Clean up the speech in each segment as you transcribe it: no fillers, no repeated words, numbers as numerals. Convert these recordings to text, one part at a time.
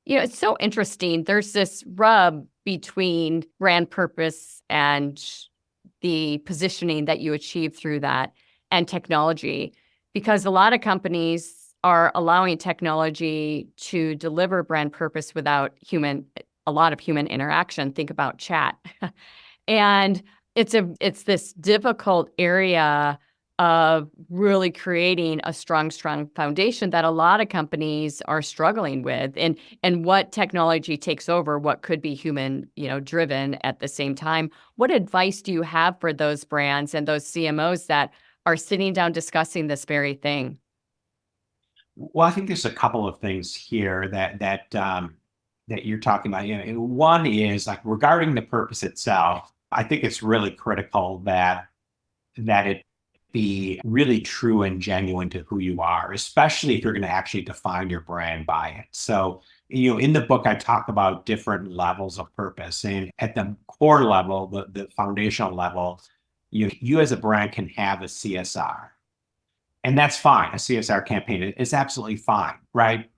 It's so interesting. There's this rub between brand purpose and the positioning that you achieve through that and technology, because a lot of companies are allowing technology to deliver brand purpose without a lot of human interaction. Think about chat. And it's this difficult area of really creating a strong foundation that a lot of companies are struggling with. And what technology takes over, what could be human, driven at the same time. What advice do you have for those brands and those CMOs that are sitting down discussing this very thing? Well, I think there's a couple of things here that you're talking about. One is like regarding the purpose itself. I think it's really critical that it be really true and genuine to who you are, especially if you're going to actually define your brand by it. So, in the book, I talk about different levels of purpose, and at the core level, the foundational level, you as a brand can have a CSR. And that's fine. A CSR campaign is absolutely fine, right?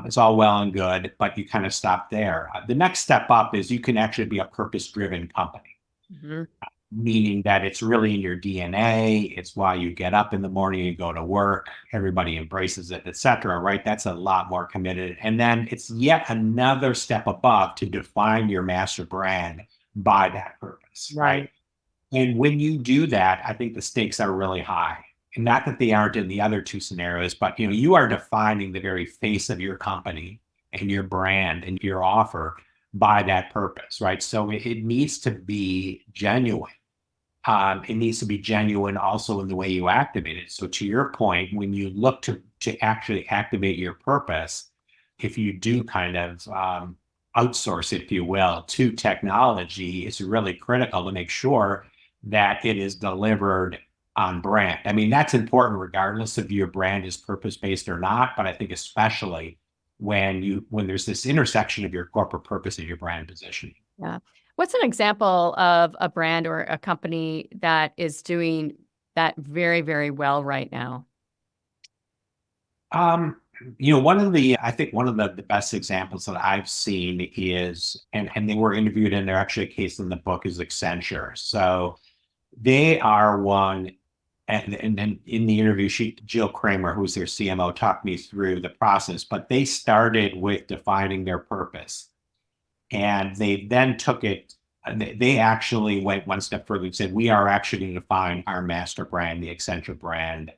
It's all well and good, but you kind of stop there. The next step up is you can actually be a purpose-driven company, Hmm. meaning that it's really in your DNA. It's why you get up in the morning and go to work. Everybody embraces it, et cetera, right? That's a lot more committed. And then it's yet another step above to define your master brand by that purpose, right? Right. And when you do that, I think the stakes are really high. And not that they aren't in the other two scenarios, but you are defining the very face of your company and your brand and your offer by that purpose, right? So it needs to be genuine. It needs to be genuine also in the way you activate it. So to your point, when you look to actually activate your purpose, if you do kind of outsource, if you will, to technology, it's really critical to make sure that it is delivered on brand. I mean, that's important regardless if your brand is purpose-based or not, but I think especially when there's this intersection of your corporate purpose and your brand positioning. Yeah. What's an example of a brand or a company that is doing that very, very well right now? Um, I think one of the best examples that I've seen is, and they were interviewed and they're actually a case in the book is Accenture. So they are one, and then in the interview, Jill Kramer, who's their CMO, talked me through the process, but they started with defining their purpose. And they then took it, and they actually went one step further and said, we are actually going to define our master brand, the Accenture brand.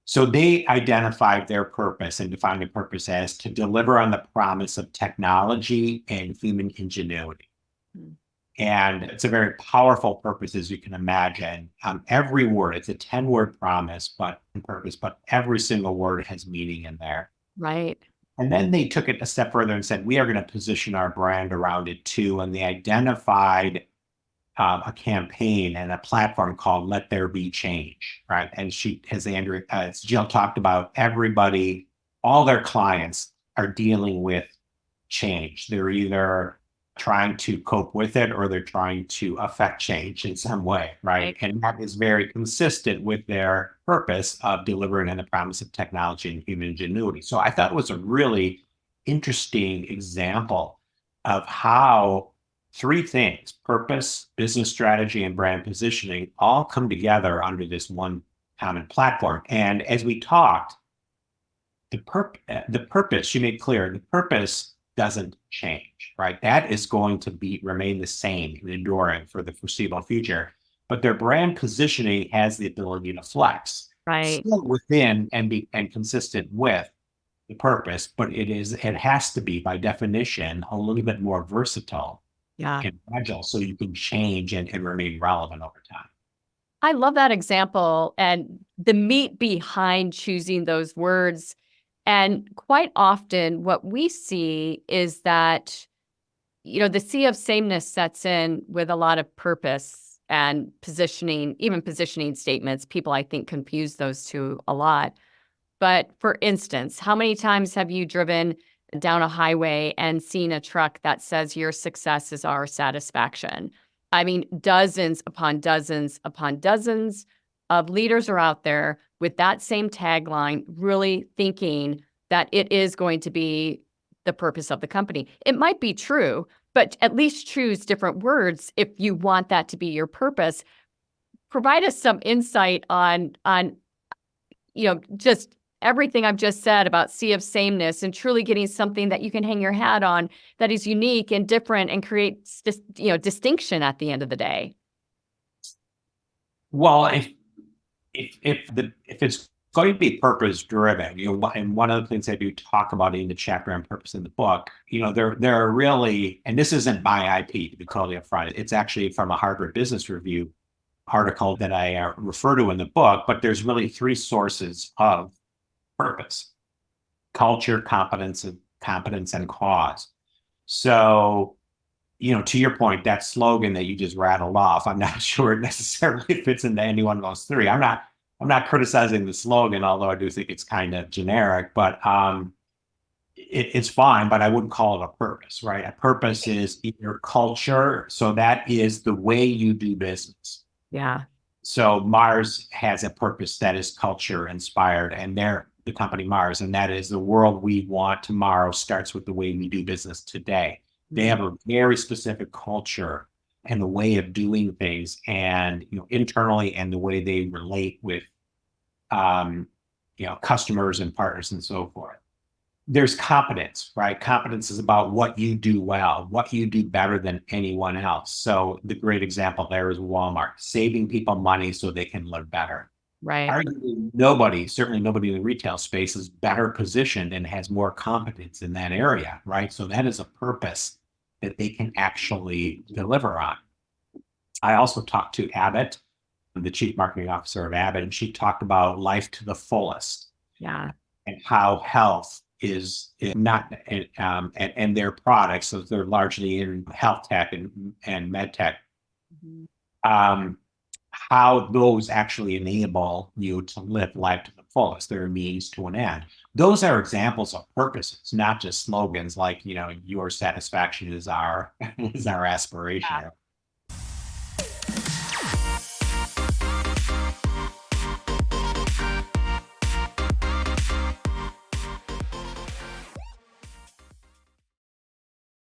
So they identified their purpose and defined their purpose as to deliver on the promise of technology and human ingenuity. Mm. And it's a very powerful purpose, as you can imagine. Every word, it's a 10-word promise, but purpose, but every single word has meaning in there. Right. And then they took it a step further and said, we are going to position our brand around it too. And they identified a campaign and a platform called Let There Be Change, right? And as Jill talked about, everybody, all their clients are dealing with change. They're either trying to cope with it or they're trying to affect change in some way, right? Right. And that is very consistent with their purpose of delivering on the promise of technology and human ingenuity. So I thought it was a really interesting example of how three things, purpose, business strategy, and brand positioning, all come together under this one common platform. And as we talked, the purpose, she made clear, the purpose doesn't change, right? That is going to remain the same and enduring for the foreseeable future. But their brand positioning has the ability to flex, Right. still within and consistent with the purpose, but it has to be by definition a little bit more versatile Yeah. and agile so you can change and remain relevant over time. I love that example and the meat behind choosing those words. And quite often, what we see is that, the sea of sameness sets in with a lot of purpose and positioning, even positioning statements. People, I think, confuse those two a lot. But for instance, how many times have you driven down a highway and seen a truck that says your success is our satisfaction? I mean, dozens upon dozens upon dozens of leaders are out there with that same tagline, really thinking that it is going to be the purpose of the company. It might be true, but at least choose different words if you want that to be your purpose. Provide us some insight on just everything I've just said about sea of sameness and truly getting something that you can hang your hat on that is unique and different and creates distinction at the end of the day. Well, if it's going to be purpose driven, and one of the things I do talk about in the chapter on purpose in the book, there are really, and this isn't my IP to be totally upfront. It's actually from a Harvard Business Review article that I refer to in the book, but there's really three sources of purpose: culture, competence, and cause. So, to your point, that slogan that you just rattled off, I'm not sure it necessarily fits into any one of those three. I'm not criticizing the slogan, although I do think it's kind of generic, but it's fine, but I wouldn't call it a purpose, right? A purpose is your culture. So that is the way you do business. Yeah. So Mars has a purpose that is culture inspired, and they're the company Mars, and that is the world we want tomorrow starts with the way we do business today. They have a very specific culture and the way of doing things, and internally, and the way they relate with customers and partners and so forth. There's competence, right? Competence is about what you do well, what you do better than anyone else. So the great example there is Walmart, saving people money so they can live better. Right. Arguably nobody, certainly nobody in the retail space, is better positioned and has more competence in that area, right? So that is a purpose that they can actually deliver on. I also talked to Abbott, the chief marketing officer of Abbott, and she talked about life to the fullest. Yeah. And how health is not, and their products, so they're largely in health tech and med tech, how those actually enable you to live life to the fullest. They're a means to an end. Those are examples of purposes, not just slogans like, your satisfaction is our aspiration.